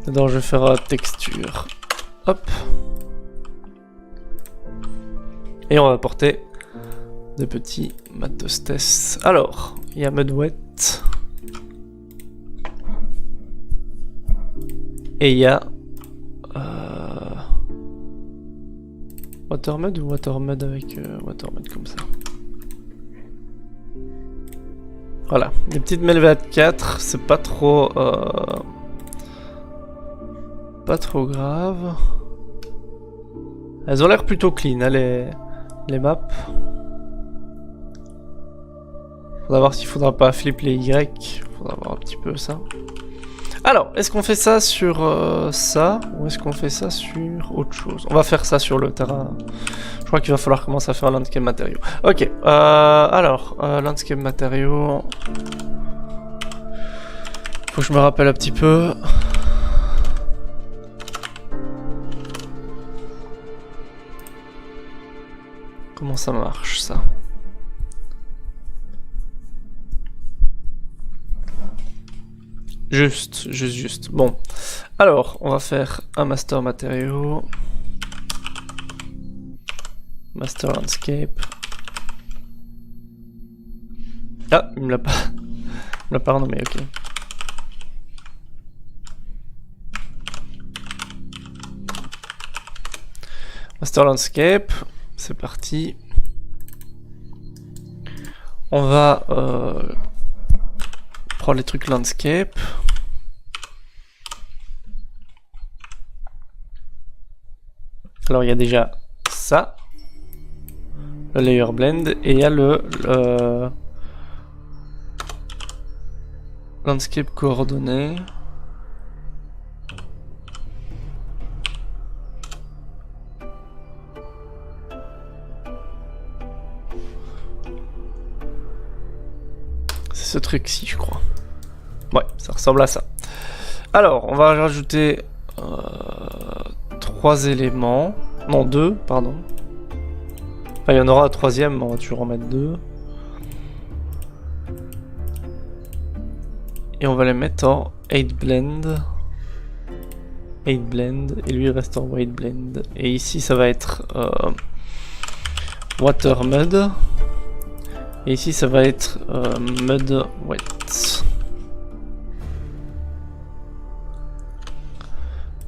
Dedans, je vais faire texture. Hop. Et on va apporter des petits matos tests. Alors, il y a Mud Wet. Et il y a... Watermud ou Watermud avec Watermud comme ça. Voilà, des petites Melvat 4, c'est pas trop... pas trop grave. Elles ont l'air plutôt clean, hein, les maps. Faudra voir s'il faudra pas flip les Y. Faudra voir un petit peu ça. Alors, est-ce qu'on fait ça sur ça ou est-ce qu'on fait ça sur autre chose? On va faire ça sur le terrain. Je crois qu'il va falloir commencer à faire landscape matériaux. Ok, alors, landscape matériaux. Faut que je me rappelle un petit peu. Comment ça marche ça? Juste. Bon. Alors, on va faire un master matériaux. Master landscape. Ah, il me l'a pas renommé, ok. Master landscape, c'est parti. On va prendre les trucs landscape. Alors il y a déjà ça, le layer blend, et il y a le landscape coordonnées. C'est ce truc-ci, je crois. Ouais, ça ressemble à ça. Alors, on va rajouter 3 éléments. Non, 2, pardon. Enfin, il y en aura un troisième, mais on va toujours en mettre 2. Et on va les mettre en 8 blend. 8 blend. Et lui, il reste en white blend. Et ici, ça va être water mud. Et ici, ça va être mud wet.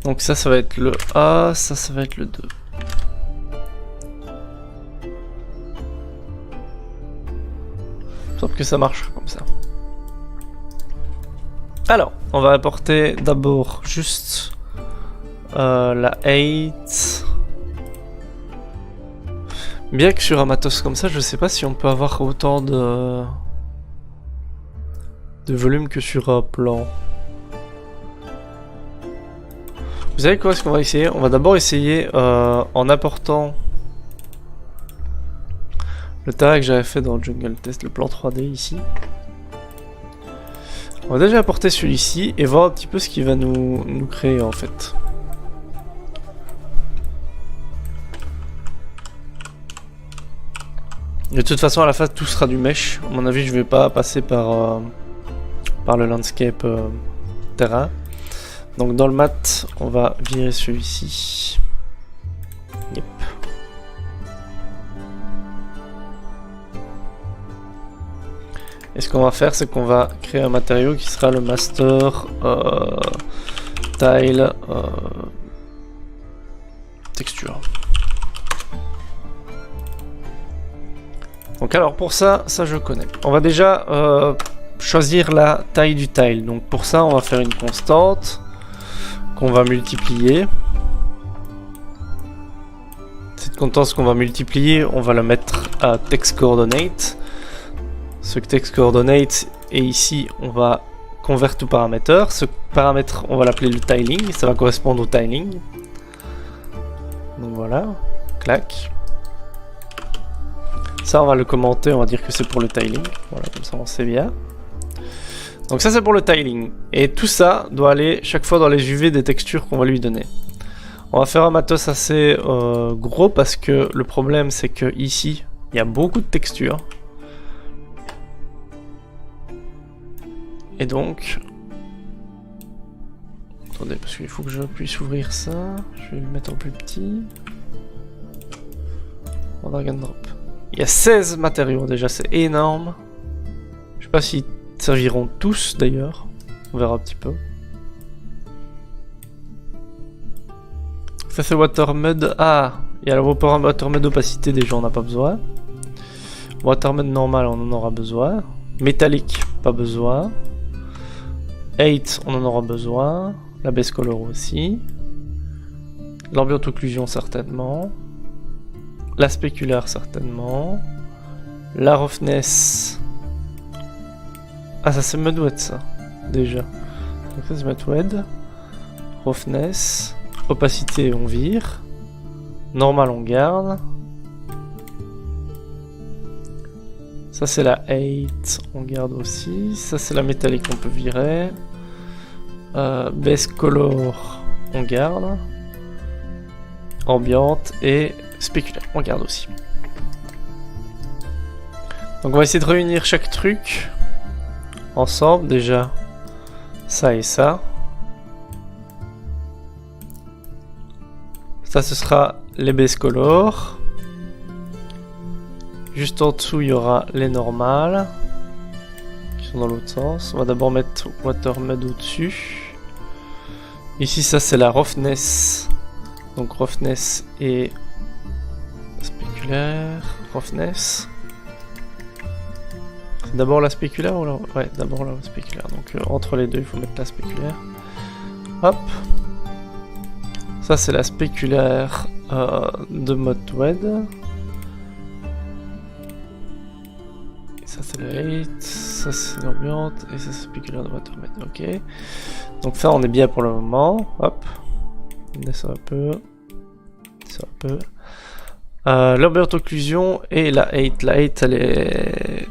Donc ça va être le A, ça va être le 2. Sauf que ça marche comme ça. Alors, on va apporter d'abord juste la 8. Bien que sur un matos comme ça, je sais pas si on peut avoir autant de volume que sur un plan. Vous savez quoi, ce qu'on va essayer? On va d'abord essayer en apportant le terrain que j'avais fait dans le jungle test, le plan 3D ici. On va déjà apporter celui-ci et voir un petit peu ce qu'il va nous créer en fait. De toute façon, à la fin, tout sera du mesh. À mon avis, je vais pas passer par le landscape terrain. Donc dans le mat, on va virer celui-ci. Yep. Et ce qu'on va faire, c'est qu'on va créer un matériau qui sera le master tile texture. Donc alors pour ça je connais. On va déjà choisir la taille du tile. Donc pour ça, on va faire une constante qu'on va multiplier. Cette constante qu'on va multiplier, on va la mettre à text coordinate. Ce text coordinate est ici, on va convertir tout paramètre. Ce paramètre, on va l'appeler le tiling, ça va correspondre au tiling. Donc voilà, clac. Ça, on va le commenter, on va dire que c'est pour le tiling. Voilà, comme ça on sait bien. Donc ça c'est pour le tiling. Et tout ça doit aller chaque fois dans les UV des textures qu'on va lui donner. On va faire un matos assez gros parce que le problème c'est que ici il y a beaucoup de textures. Et donc Attendez, parce qu'il faut que je puisse ouvrir ça. Je vais le mettre en plus petit. En drag and drop. Il y a 16 matériaux déjà, c'est énorme. Je sais pas s'ils serviront tous d'ailleurs. On verra un petit peu. Ça c'est Watermud. Ah, il y a le Watermud opacité, déjà on n'a pas besoin. Watermud normal, on en aura besoin. Métallique, pas besoin. 8, on en aura besoin. La base color aussi. L'ambient occlusion certainement. La spéculaire certainement. La roughness. Ah ça c'est Mudwet ça. Déjà. Donc ça c'est Mudwet. Roughness. Opacité on vire. Normal on garde. Ça c'est la 8, on garde aussi. Ça c'est la métallique, on peut virer. Base color, on garde. Ambiante et spéculaire, on garde aussi. Donc on va essayer de réunir chaque truc ensemble. Déjà, ça et ça. Ça ce sera les base color. Juste en dessous, il y aura les normales qui sont dans l'autre sens. On va d'abord mettre Watermud au-dessus. Ici, ça c'est la roughness. Donc roughness et spéculaire. Roughness. C'est d'abord la spéculaire ou la... Ouais, d'abord la spéculaire. Donc entre les deux, il faut mettre la spéculaire. Hop. Ça c'est la spéculaire de Mudwet. Ça c'est le 8, ça c'est l'ambiante, et ça c'est spéculaire de Watermud, ok. Donc ça on est bien pour le moment, hop. On descend un peu. Ça un peu. L'ambiante occlusion et la 8. La 8 elle est...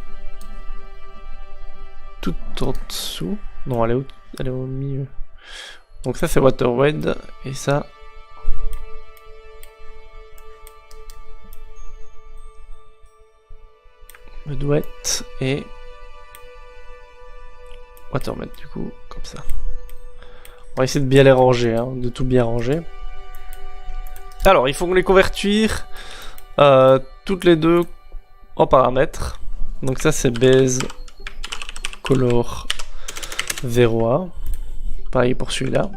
tout en dessous. Non, elle est au milieu. Donc ça c'est Watermud, et ça... Mudwet et Watermud du coup, comme ça. On va essayer de bien les ranger, hein, de tout bien ranger. Alors, il faut les convertir toutes les deux en paramètres. Donc ça c'est base color 0A. Pareil pour celui-là.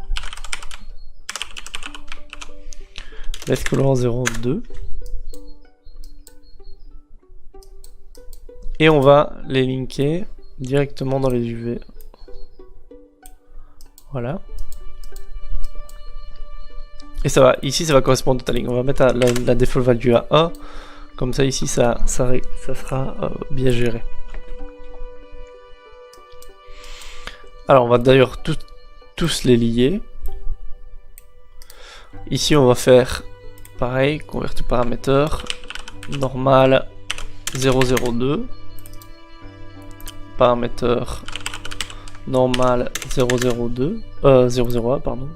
Base color 0,2. Et on va les linker directement dans les UV. Voilà. Et ça va, ici ça va correspondre à ta ligne. On va mettre la default value à 1. Comme ça ici ça sera bien géré. Alors on va d'ailleurs tous les lier. Ici on va faire pareil, convertir paramètre normal 002. Paramètre normal 002, 001 pardon.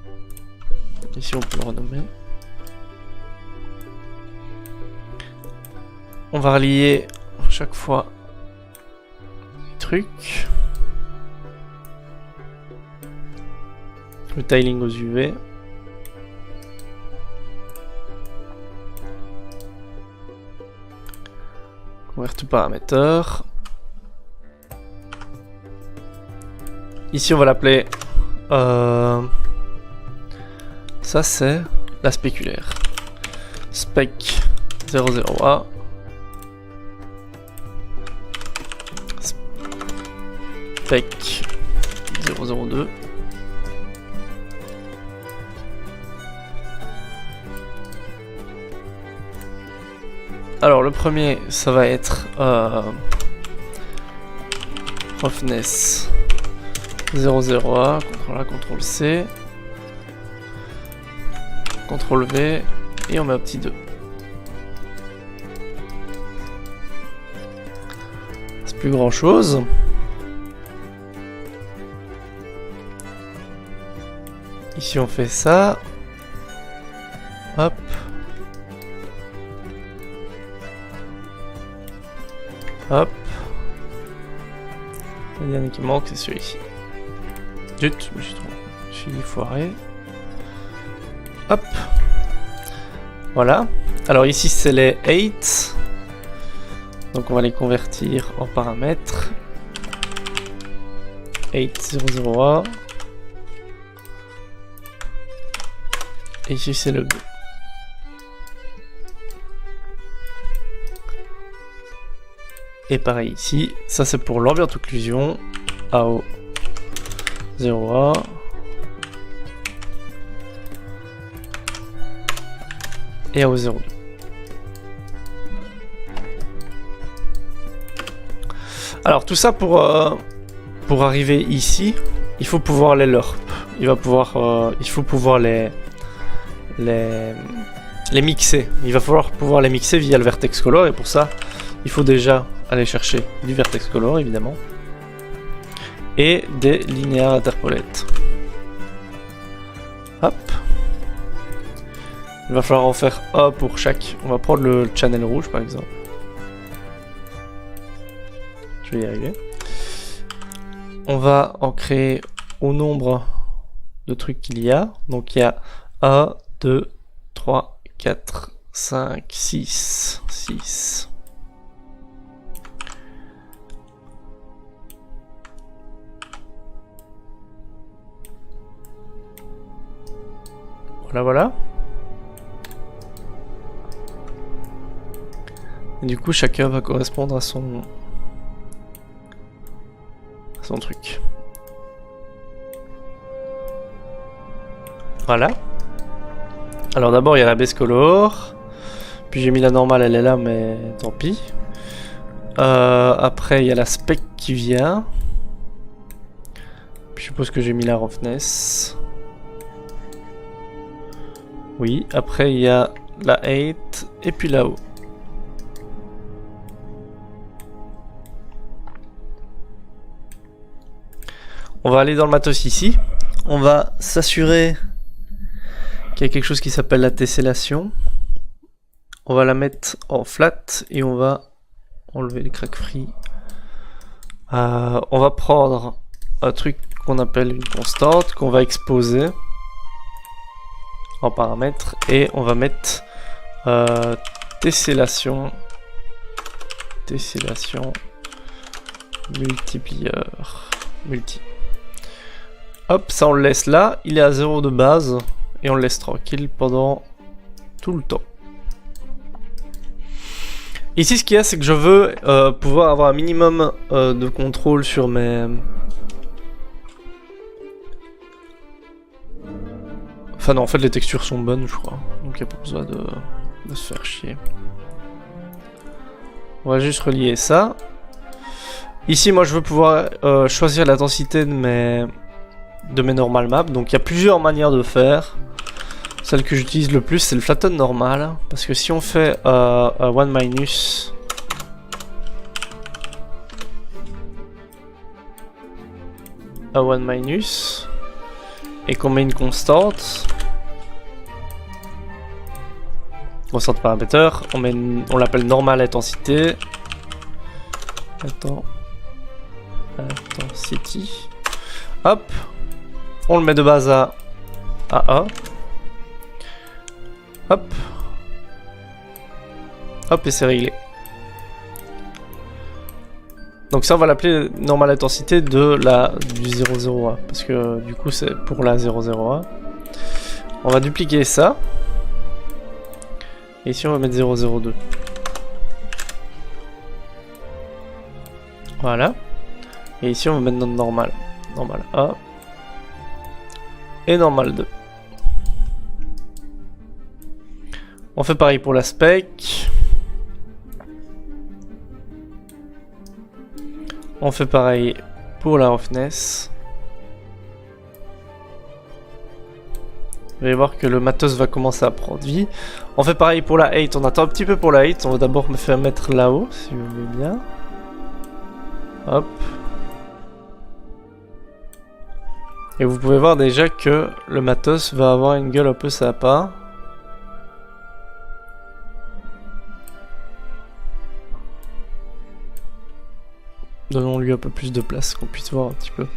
Ici on peut le renommer. On va relier chaque fois les trucs. Le tiling aux UV. Convert paramètre. Ici on va l'appeler ça c'est la spéculaire. Spec 00A. Spec 002. Alors le premier ça va être roughness 00A, CTRL A, CTRL C, CTRL V, et on met un petit 2. C'est plus grand chose. Ici on fait ça. Hop. Hop. Le dernier qui manque c'est celui-ci. Zut, je me suis trompé. Je suis foiré. Hop. Voilà. Alors ici c'est les 8. Donc on va les convertir en paramètres. 8001. Et ici c'est le B. Et pareil ici, ça c'est pour l'ambient occlusion. AO 01. Et AO 02. Alors tout ça pour arriver ici, il faut pouvoir les LURP. Il faut pouvoir les mixer. Il va falloir pouvoir les mixer via le vertex color, et pour ça, il faut déjà aller chercher du vertex color évidemment et des linéaires interpolate. Hop. Il va falloir en faire un pour chaque. On va prendre le channel rouge par exemple. Je vais y arriver. On va en créer au nombre de trucs qu'il y a. Donc il y a 1, 2, 3, 4, 5, 6, 6. Voilà, voilà. Et du coup, chacun va correspondre à son truc. Voilà. Alors d'abord il y a la base color. Puis j'ai mis la normale, elle est là, mais tant pis. Après il y a la spec qui vient. Puis je suppose que j'ai mis la roughness. Oui, après il y a la 8 et puis là-haut. On va aller dans le matos ici. On va s'assurer qu'il y a quelque chose qui s'appelle la tessellation. On va la mettre en flat et on va enlever les crack free. On va prendre un truc qu'on appelle une constante qu'on va exposer en paramètres et on va mettre tessellation multiplieur multi. Hop, ça on le laisse là, il est à 0 de base et on le laisse tranquille pendant tout le temps. Ici ce qu'il y a c'est que je veux pouvoir avoir un minimum de contrôle sur mes... Enfin non, en fait les textures sont bonnes je crois, donc il n'y a pas besoin de se faire chier. On va juste relier ça. Ici moi je veux pouvoir choisir la densité de mes normal maps, donc il y a plusieurs manières de faire. Celle que j'utilise le plus c'est le flatten normal, parce que si on fait un 1 minus et qu'on met une constante paramètre, on l'appelle normal intensité. Intensity. Hop, on le met de base à 1. Hop. Hop, et c'est réglé. Donc ça on va l'appeler normale intensité du 001, parce que du coup c'est pour la 001. On va dupliquer ça. Et ici on va mettre 002. Voilà. Et ici on va mettre notre normal. Normal A. Et normal 2. On fait pareil pour la spec. On fait pareil pour la roughness. Vous allez voir que le matos va commencer à prendre vie. On fait pareil pour la 8. On attend un petit peu pour la 8. On va d'abord me faire mettre là-haut, si vous voulez bien. Hop. Et vous pouvez voir déjà que le matos va avoir une gueule un peu sympa. Donnons-lui un peu plus de place, qu'on puisse voir un petit peu.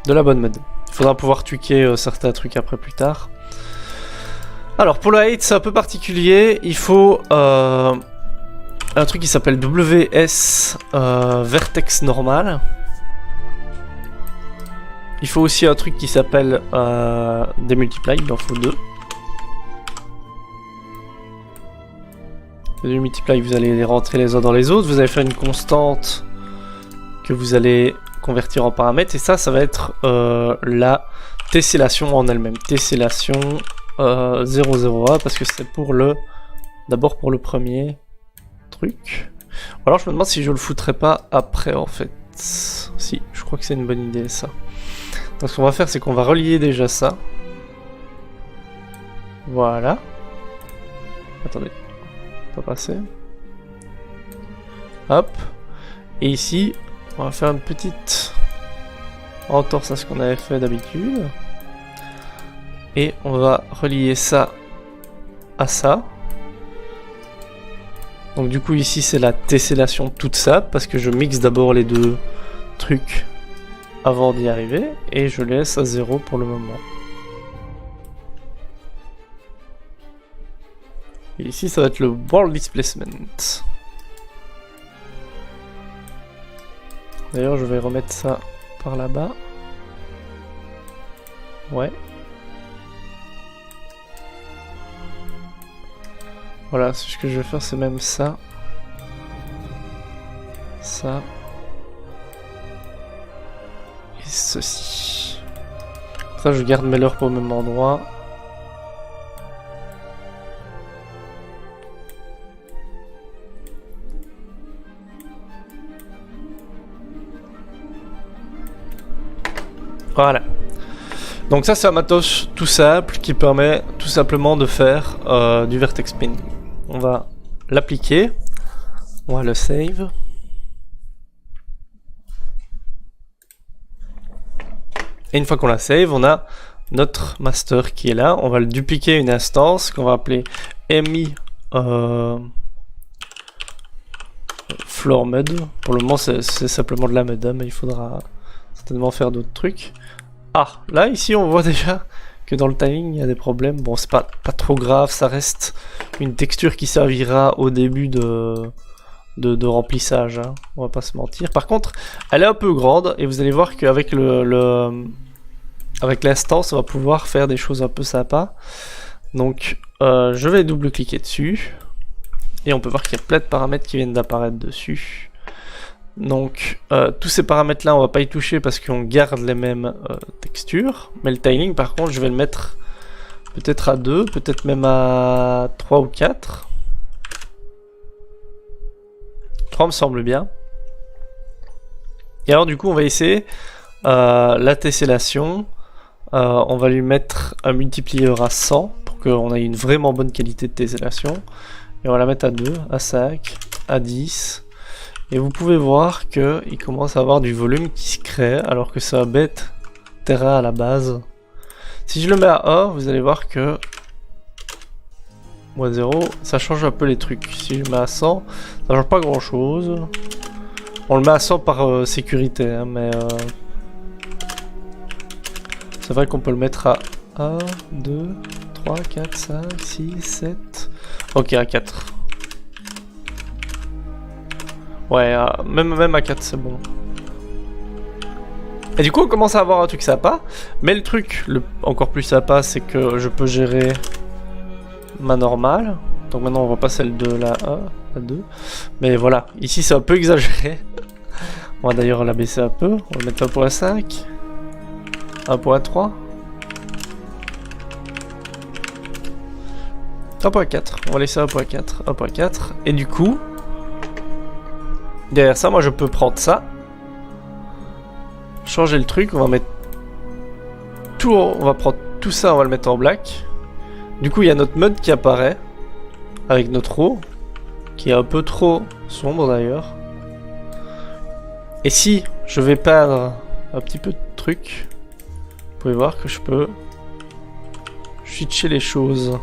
De la bonne mode. Il faudra pouvoir tweaker certains trucs après plus tard. Alors pour le height c'est un peu particulier. Il faut un truc qui s'appelle WS Vertex normal. Il faut aussi un truc qui s'appelle des multiply, il en faut 2. Les multiply, vous allez les rentrer les uns dans les autres. Vous allez faire une constante que vous allez convertir en paramètre. Et ça va être la tessellation en elle-même. Tessellation 0,01 parce que c'est pour le... D'abord pour le premier truc. Ou alors je me demande si je le foutrais pas après en fait. Si, je crois que c'est une bonne idée ça. Donc ce qu'on va faire c'est qu'on va relier déjà ça. Voilà. Attendez. Pas passer. Hop. Et ici, on va faire une petite entorse à ce qu'on avait fait d'habitude. Et on va relier ça à ça. Donc du coup ici c'est la tessellation toute ça parce que je mixe d'abord les deux trucs avant d'y arriver et je laisse à 0 pour le moment. Et ici ça va être le World Displacement. D'ailleurs je vais remettre ça par là-bas. Ouais. Voilà, ce que je vais faire c'est même ça. Ça. Et ceci. Ça je garde mes leurs au même endroit. Voilà. Donc ça c'est un matos tout simple qui permet tout simplement de faire du vertex spin. On va l'appliquer, on va le save. Et une fois qu'on la save, on a notre master qui est là. On va le dupliquer une instance qu'on va appeler mi floor mud. Pour le moment c'est simplement de la mud, mais il faudra certainement faire d'autres trucs. Ah, là ici on voit déjà que dans le timing il y a des problèmes. Bon c'est pas trop grave, ça reste une texture qui servira au début de remplissage, hein. On va pas se mentir. Par contre elle est un peu grande et vous allez voir qu'avec avec l'instance on va pouvoir faire des choses un peu sympas. Donc je vais double cliquer dessus et on peut voir qu'il y a plein de paramètres qui viennent d'apparaître dessus. Donc tous ces paramètres là on va pas y toucher parce qu'on garde les mêmes textures, mais le tiling par contre je vais le mettre peut-être à 2, peut-être même à 3 ou 4. 3 me semble bien. Et alors du coup on va essayer la tessellation, on va lui mettre un multiplier à 100 pour qu'on ait une vraiment bonne qualité de tessellation, et on va la mettre à 2, à 5, à 10. Et vous pouvez voir qu'il commence à avoir du volume qui se crée alors que c'est un bête terrain à la base. Si je le mets à 1, vous allez voir que moins 0, ça change un peu les trucs. Si je le mets à 100, ça change pas grand chose. On le met à 100 par sécurité, hein, mais c'est vrai qu'on peut le mettre à 1, 2, 3, 4, 5, 6, 7. Ok, à 4. Ouais, même à 4 c'est bon. Et du coup on commence à avoir un truc sympa. Mais le truc encore plus sympa c'est que je peux gérer ma normale. Donc maintenant on voit pas celle de la 1, la 2. Mais voilà, ici c'est un peu exagéré. On va d'ailleurs la baisser un peu. On va mettre 1.5, 1.3, 1.4. On va laisser 1.4, 1.4. Et du coup derrière ça, moi je peux prendre ça, changer le truc, on va mettre tout, on va prendre tout ça, on va le mettre en black. Du coup, il y a notre mode qui apparaît avec notre eau, qui est un peu trop sombre d'ailleurs. Et si je vais perdre un petit peu de truc, vous pouvez voir que je peux switcher les choses.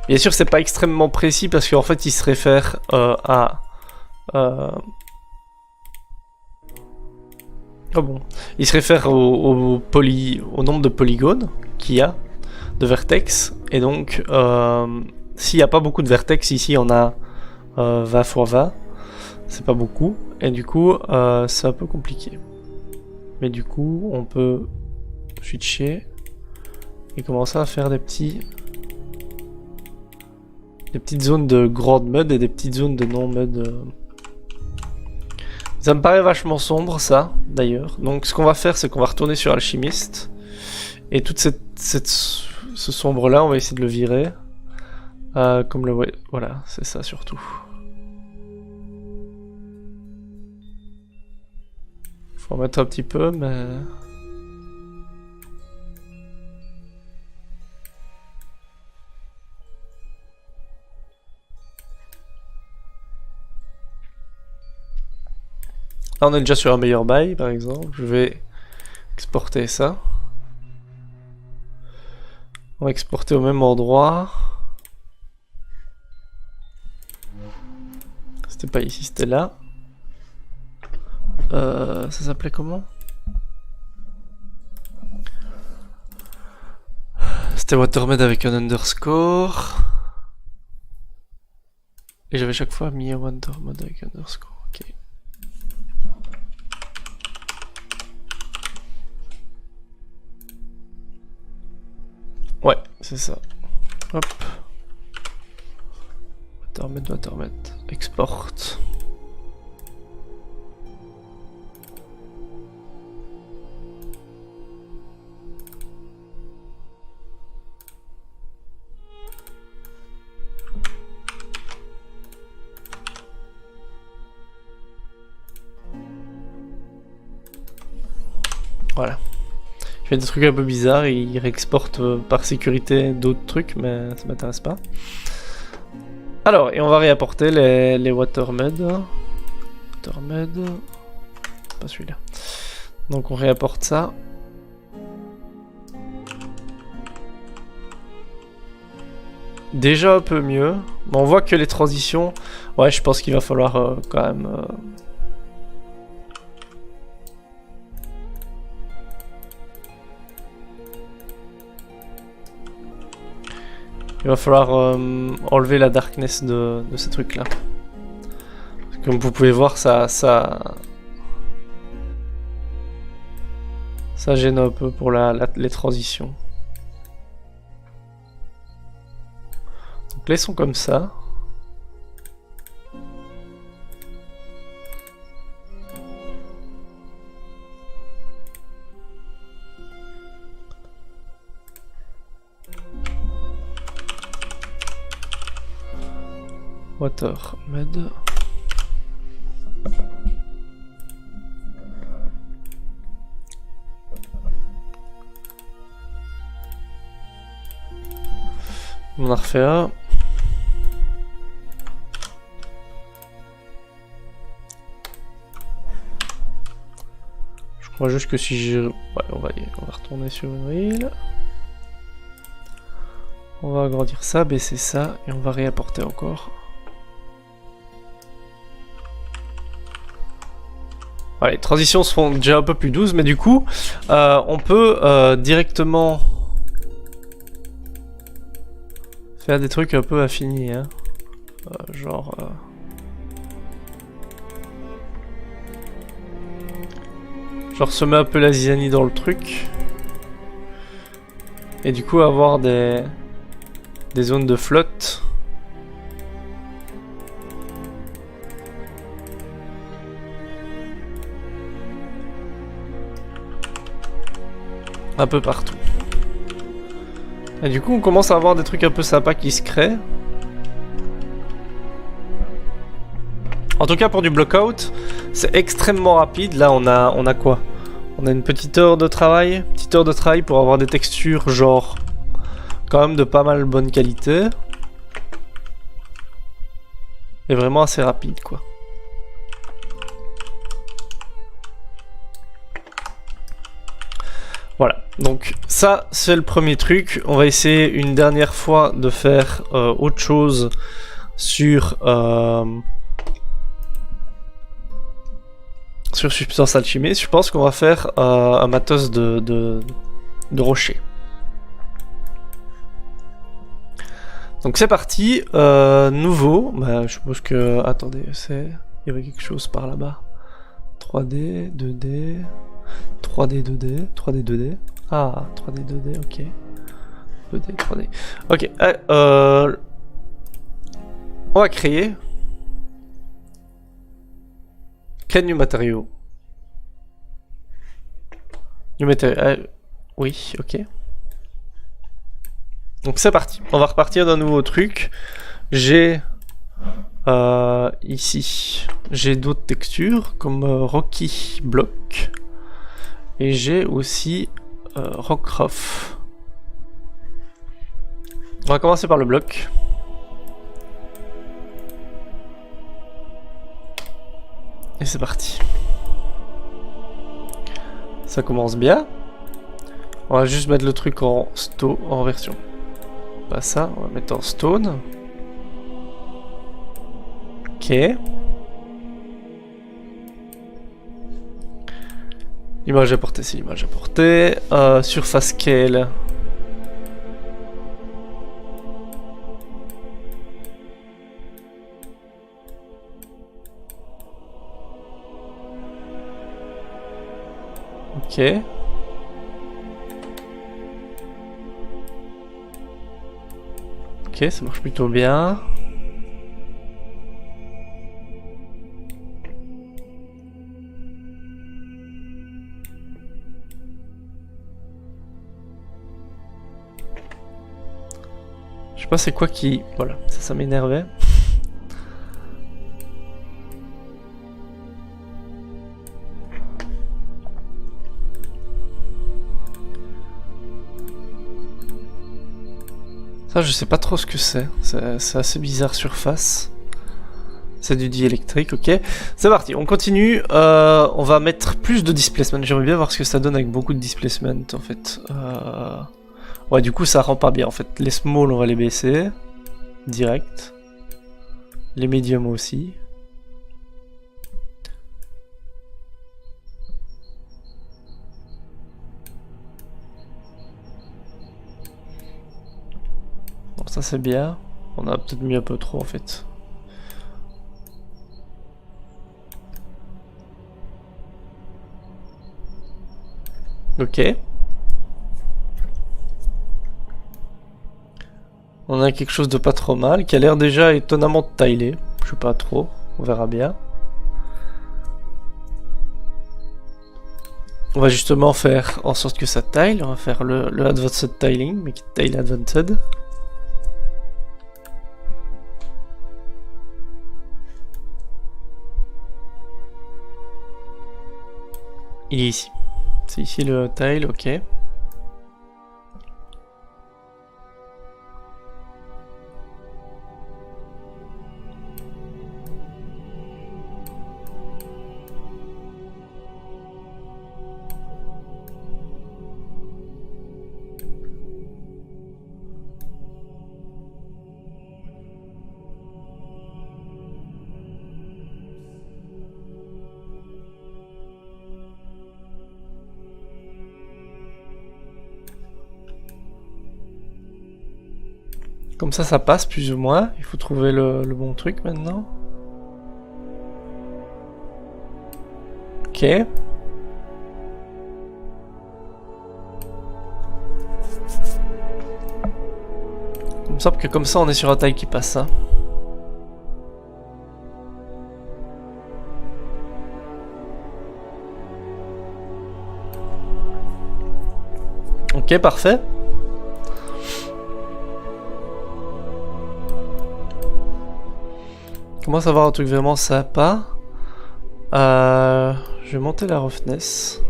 Bien sûr, c'est pas extrêmement précis parce qu'en fait, il se réfère à Ah bon. Il se réfère au nombre de polygones qu'il y a, de vertex. Et donc, s'il n'y a pas beaucoup de vertex, ici on a 20 x 20. C'est pas beaucoup. Et du coup, c'est un peu compliqué. Mais du coup, on peut switcher et commencer à faire des petites zones de grande mud et des petites zones de non mud. Ça me paraît vachement sombre, ça, d'ailleurs. Donc, ce qu'on va faire, c'est qu'on va retourner sur Alchimiste. Et toute ce sombre-là, on va essayer de le virer. Comme le... Ouais, voilà, c'est ça, surtout. Faut en mettre un petit peu, mais... Là, on est déjà sur un meilleur bail, par exemple. Je vais exporter ça. On va exporter au même endroit. C'était pas ici, c'était là. Ça s'appelait comment? C'était Watermed avec un underscore. Et j'avais chaque fois mis un Watermed avec un underscore. Ok. Ouais, c'est ça. Hop. Watermed. Export. Voilà. Il fait des trucs un peu bizarres, il réexporte par sécurité d'autres trucs, mais ça m'intéresse pas. Alors, et on va réapporter les Watermed. Watermed. Pas celui-là. Donc on réapporte ça. Déjà un peu mieux. Mais on voit que les transitions... Ouais, je pense qu'il va falloir quand même... Il va falloir enlever la darkness de ces trucs-là. Comme vous pouvez voir, ça gêne un peu pour les transitions. Donc laissons comme ça. Watermed. On en a refait un. Je crois juste que si je... Ouais, on va retourner sur une wheel. On va agrandir ça, baisser ça, et on va réapporter encore. Ouais, les transitions se font déjà un peu plus douces, mais du coup, on peut directement faire des trucs un peu affinés, hein. Genre... Genre semer un peu la zizanie dans le truc. Et du coup avoir des zones de flotte. Un peu partout. Et du coup on commence à avoir des trucs un peu sympas qui se créent. En tout cas pour du blockout, c'est extrêmement rapide. Là on a quoi? On a une petite heure de travail. Petite heure de travail pour avoir des textures genre quand même de pas mal bonne qualité. Et vraiment assez rapide quoi. Voilà, donc ça c'est le premier truc. On va essayer une dernière fois de faire autre chose sur sur substance alchimiste, je pense qu'on va faire un matos de rocher. Donc c'est parti, nouveau, bah, je suppose que, attendez, il y avait quelque chose par là-bas. 3D, 2D, 3D, 2D, 3D, 2D, ah, 3D, 2D, ok. 2D, 3D, ok, on va créer new matériau. New matériau, oui, ok. Donc c'est parti, on va repartir d'un nouveau truc. J'ai ici, j'ai d'autres textures comme Rocky Block et j'ai aussi Rockruff. On va commencer par le bloc. Et c'est parti. Ça commence bien. On va juste mettre le truc en version. Pas ça, on va mettre en stone. Ok. Image à portée, c'est l'image à portée. Surface scale. Ok. Ok, ça marche plutôt bien. Je sais pas c'est quoi qui... Voilà, ça m'énervait. Ça, je sais pas trop ce que c'est. C'est assez bizarre surface. C'est du diélectrique, ok. C'est parti, on continue. On va mettre plus de displacement. J'aimerais bien voir ce que ça donne avec beaucoup de displacement, en fait. Ouais, du coup, ça rend pas bien, en fait. Les small, on va les baisser. Direct. Les medium aussi. Bon, ça c'est bien. On a peut-être mis un peu trop, en fait. Ok. On a quelque chose de pas trop mal, qui a l'air déjà étonnamment taillé. Je sais pas trop, on verra bien. On va justement faire en sorte que ça taille. On va faire le Advanced Tiling, mais qui taille Advanced. Il est ici. C'est ici le tile, ok. Comme ça passe plus ou moins. Il faut trouver le bon truc maintenant. Ok. Il me semble que comme ça on est sur un taille qui passe ça. Ok, parfait. Commence à avoir un truc vraiment sympa. Je vais monter la roughness.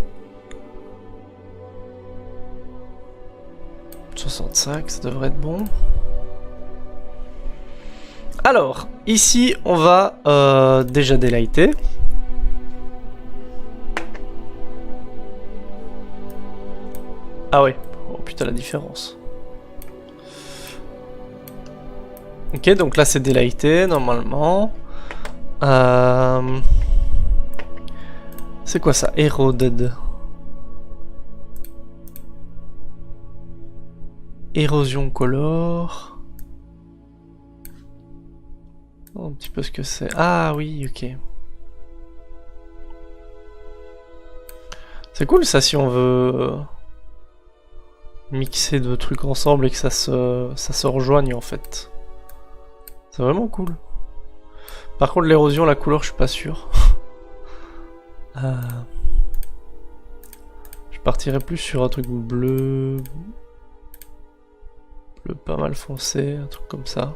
65, ça devrait être bon. Alors, ici, on va déjà délighter. Ah ouais, oh putain la différence. Ok, donc là c'est délighté normalement. C'est quoi ça? Eroded. Érosion color. Un petit peu ce que c'est. Ah oui, ok. C'est cool ça si on veut mixer deux trucs ensemble et que ça se rejoigne en fait. C'est vraiment cool. Par contre l'érosion, la couleur, je suis pas sûr. Je partirais plus sur un truc bleu. Bleu pas mal foncé, un truc comme ça.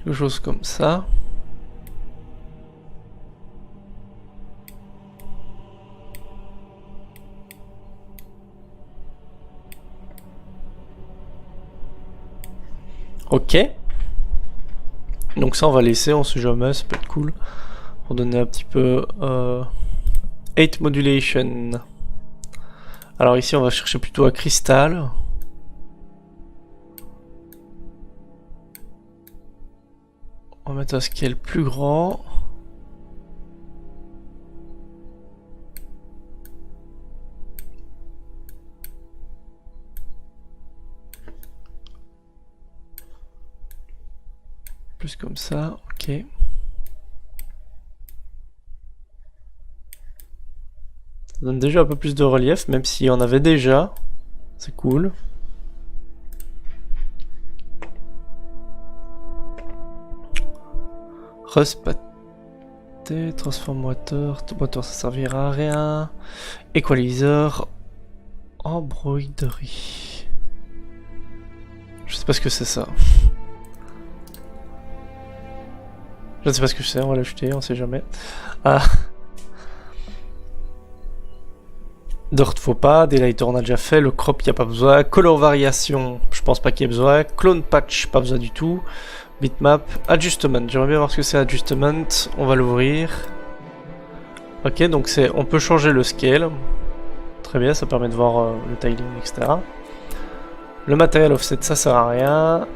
Quelque chose comme ça. Ok. Donc ça on va laisser, on sait jamais, ça peut être cool. Pour donner un petit peu... 8 modulation. Alors ici on va chercher plutôt un cristal. On va mettre un scale plus grand. Plus comme ça, ok. Ça donne déjà un peu plus de relief, même s'il y en avait déjà. C'est cool. Rust pâté, transform water, water ça servira à rien. Equalizer, embroiderie. Je sais pas ce que c'est ça. Je ne sais pas ce que c'est, on va l'acheter, on sait jamais. Ah. Dirt faut pas, Daylighter on a déjà fait, le crop y a pas besoin, color variation, je pense pas qu'il y ait besoin, clone patch pas besoin du tout, bitmap, adjustment, j'aimerais bien voir ce que c'est adjustment, on va l'ouvrir. Ok, donc c'est, on peut changer le scale, très bien, ça permet de voir le tiling, etc. Le matériel offset, ça sert à rien.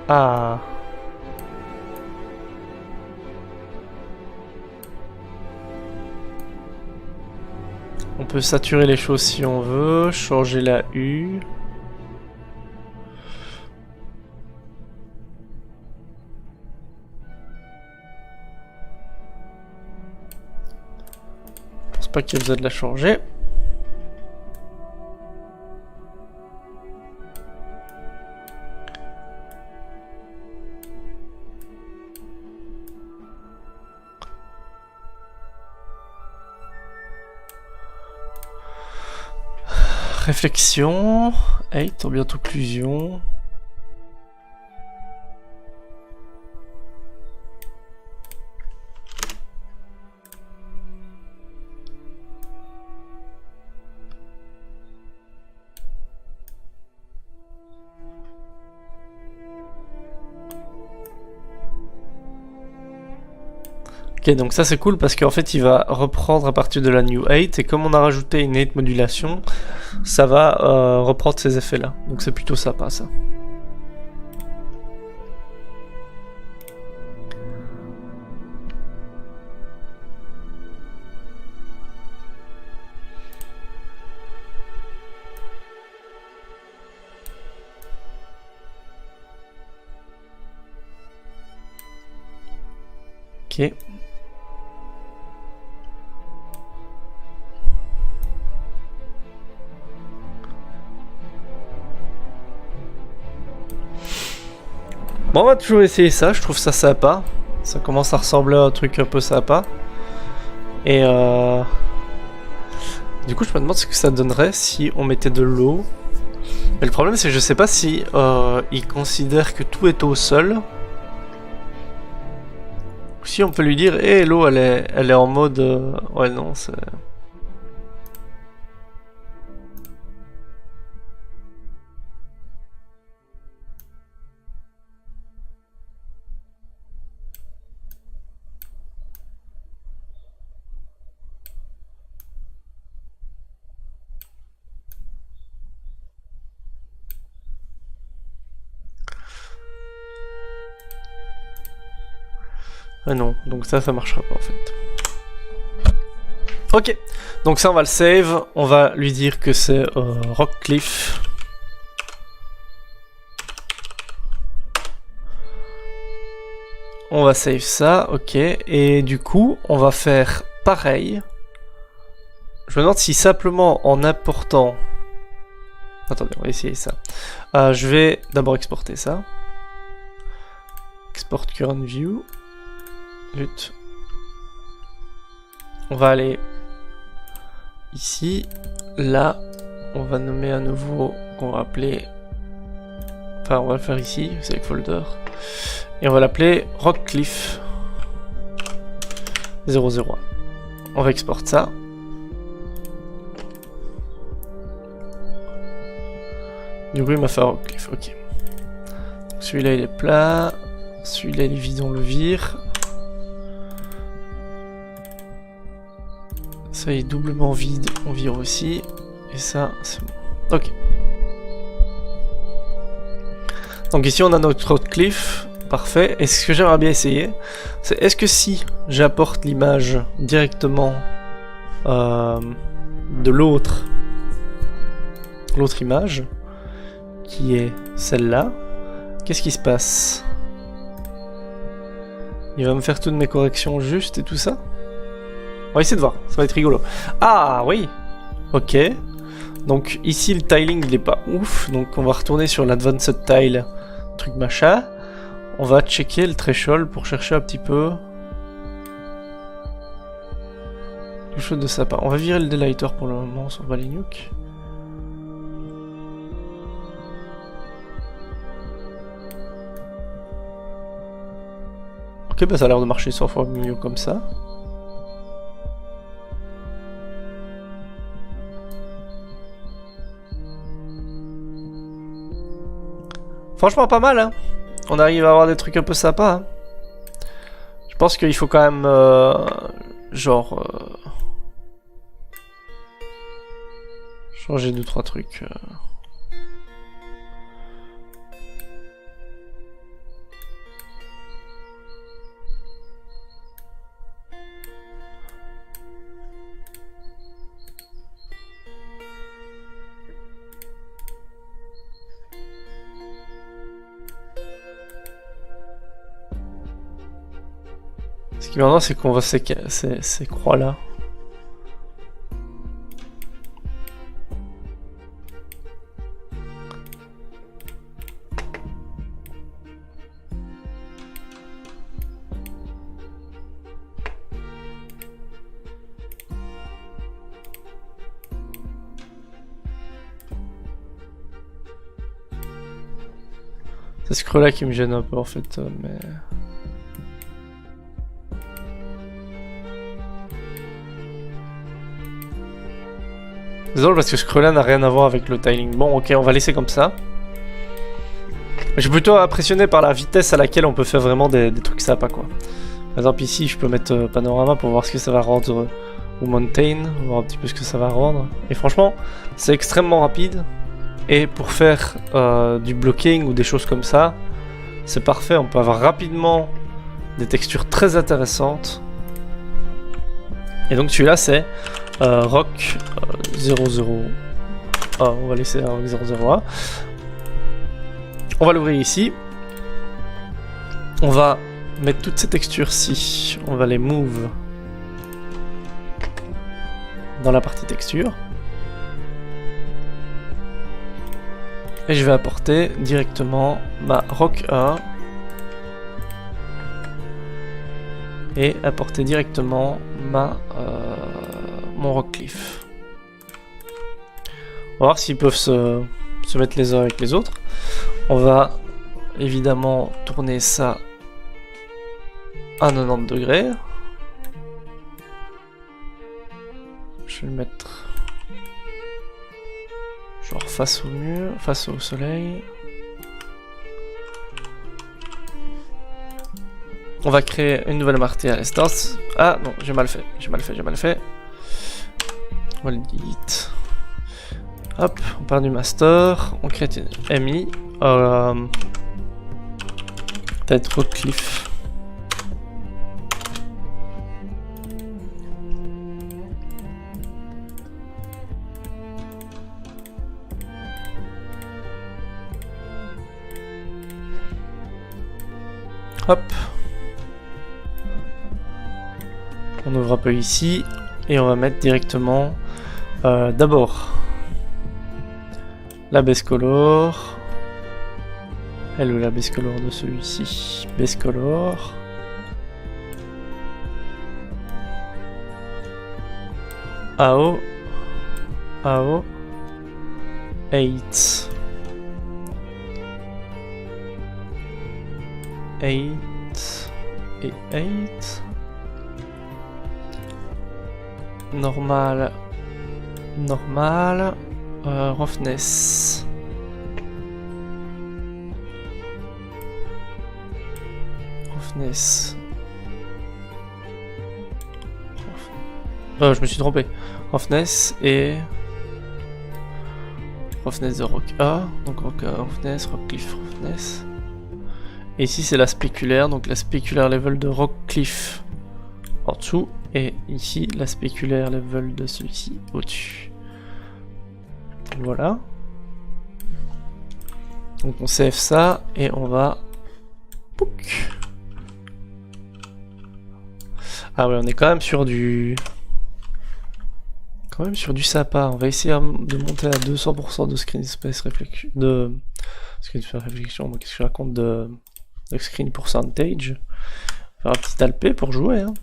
Ah. On peut saturer les choses si on veut, changer la U. Je pense pas qu'il y ait besoin de la changer. Réflexion, 8, ambiance occlusion. Ok, donc ça c'est cool parce qu'en fait il va reprendre à partir de la New 8 et comme on a rajouté une 8 modulation, ça va reprendre ces effets là. Donc c'est plutôt sympa ça. Ok. Bon, on va toujours essayer ça, je trouve ça sympa. Ça commence à ressembler à un truc un peu sympa. Et du coup, je me demande ce que ça donnerait si on mettait de l'eau. Mais le problème, c'est que je sais pas si il considère que tout est au sol. Ou si on peut lui dire, hé, l'eau, elle est en mode... Ouais, non, c'est... Ah non, donc ça marchera pas en fait. Ok, donc ça on va le save, on va lui dire que c'est Rockcliffe. On va save ça, ok, et du coup on va faire pareil. Je me demande si simplement en important... Attendez, on va essayer ça. Je vais d'abord exporter ça. Export current view. Zut. On va aller ici, là, on va nommer un nouveau qu'on va appeler... Enfin, on va le faire ici, c'est avec folder. Et on va l'appeler Rockcliffe 001. On va exporter ça. Du coup, il m'a fait Rockcliffe, ok. Celui-là, il est plat. Celui-là, il est vide, on le vire. Ça, il est doublement vide, on vire aussi. Et ça, c'est bon. Ok. Donc ici, on a notre Rockcliffe. Parfait. Et ce que j'aimerais bien essayer, c'est est-ce que si j'apporte l'image directement de l'autre image, qui est celle-là, qu'est-ce qui se passe? Il va me faire toutes mes corrections justes et tout ça? On va essayer de voir, ça va être rigolo. Ah oui. Ok. Donc ici le tiling il est pas ouf, donc on va retourner sur l'advanced tile, truc machin. On va checker le threshold pour chercher un petit peu quelque chose de sympa. On va virer le daylighter pour le moment, on s'en va les nukes. Ok, bah ça a l'air de marcher 100 fois mieux comme ça. Franchement pas mal hein. On arrive à avoir des trucs un peu sympas hein. Je pense qu'il faut quand même changer 2-3 trucs. Ce qui est maintenant, c'est qu'on voit ces croix-là. C'est ce creux-là qui me gêne un peu en fait, mais... Désolé parce que ce creux-là n'a rien à voir avec le tiling. Bon, ok, on va laisser comme ça. Je suis plutôt impressionné par la vitesse à laquelle on peut faire vraiment des trucs sympas, quoi. Par exemple, ici, je peux mettre panorama pour voir ce que ça va rendre, ou mountain, voir un petit peu ce que ça va rendre. Et franchement, c'est extrêmement rapide. Et pour faire du blocking ou des choses comme ça, c'est parfait. On peut avoir rapidement des textures très intéressantes. Et donc celui-là, c'est Rock 00. Ah, on va laisser Rock 001. On va l'ouvrir ici. On va mettre toutes ces textures-ci. On va les move dans la partie texture. Et je vais apporter directement ma Rock 1. Et apporter directement mon Rockcliffe. On va voir s'ils peuvent se mettre les uns avec les autres. On va évidemment tourner ça à 90 degrés. Je vais le mettre genre face au mur, face au soleil. On va créer une nouvelle partie à l'instance. Ah non, j'ai mal fait. On va le delete. Hop, on part du master. On crée une MI. Peut-être Rockcliffe. Hop. On ouvre un peu ici et on va mettre directement d'abord la base color. Elle ou la base color de celui-ci. Base color. AO. AO. 8. 8 et 8. Normal. Normal. Roughness. Roughness. Je me suis trompé. Roughness et... Roughness de Rock A. Donc Rock A, Roughness, Rockcliffe, Roughness. Et ici c'est la spéculaire. Donc la spéculaire level de Rockcliffe en dessous. Et ici la spéculaire level de celui-ci au-dessus. Voilà. Donc on save ça et on va... Pouc. Ah ouais, on est quand même sur du... sapa. On va essayer de monter à 200% de screen space reflection. De screen space reflection. Qu'est-ce que je raconte de screen percentage. Faire un petit alpé pour jouer. Hein.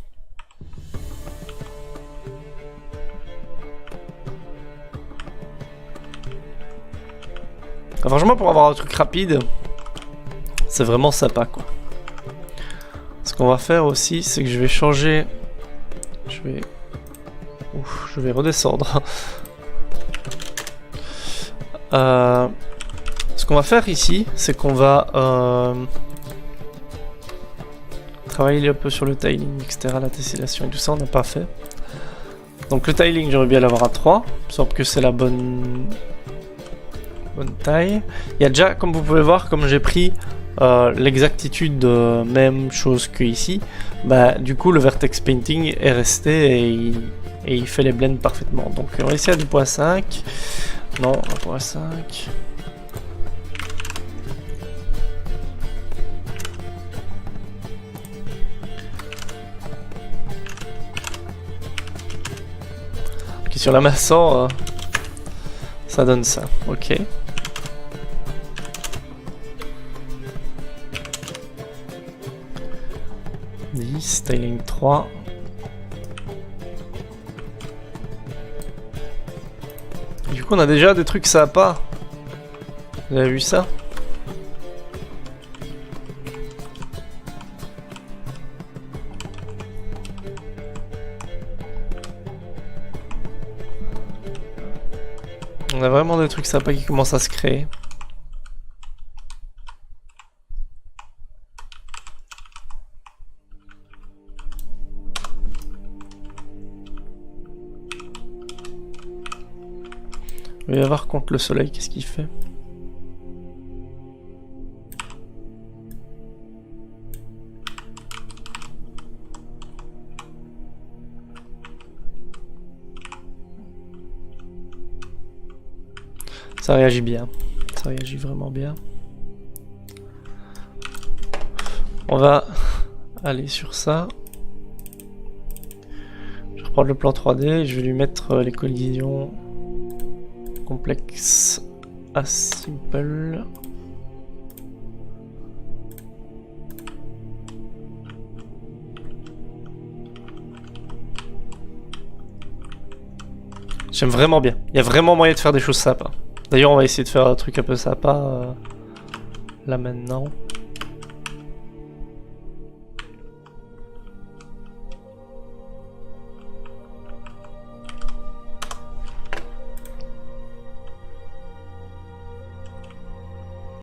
Ah, franchement, pour avoir un truc rapide, c'est vraiment sympa quoi. Ce qu'on va faire aussi, c'est que je vais changer. Je vais redescendre. Ce qu'on va faire ici, c'est qu'on va travailler un peu sur le tiling, etc. La tessellation et tout ça, on n'a pas fait. Donc le tiling, j'aurais bien l'avoir à 3. Il me semble que c'est la bonne taille. Il y a déjà, comme vous pouvez voir, comme j'ai pris l'exactitude de même chose que ici, bah, du coup le vertex painting est resté et il fait les blends parfaitement. Donc on va essayer à 2.5. Non, 1.5. Ok, sur la maçon, ça donne ça. Ok. Styling 3. Du coup on a déjà des trucs sympas. Vous avez vu ça? On a vraiment des trucs sympas qui commencent à se créer. On va voir contre le soleil, qu'est-ce qu'il fait. Ça réagit bien, ça réagit vraiment bien. On va aller sur ça. Je vais reprendre le plan 3D, je vais lui mettre les collisions complexe à simple. J'aime vraiment bien. Il y a vraiment moyen de faire des choses sympas. D'ailleurs, on va essayer de faire un truc un peu sympa là maintenant.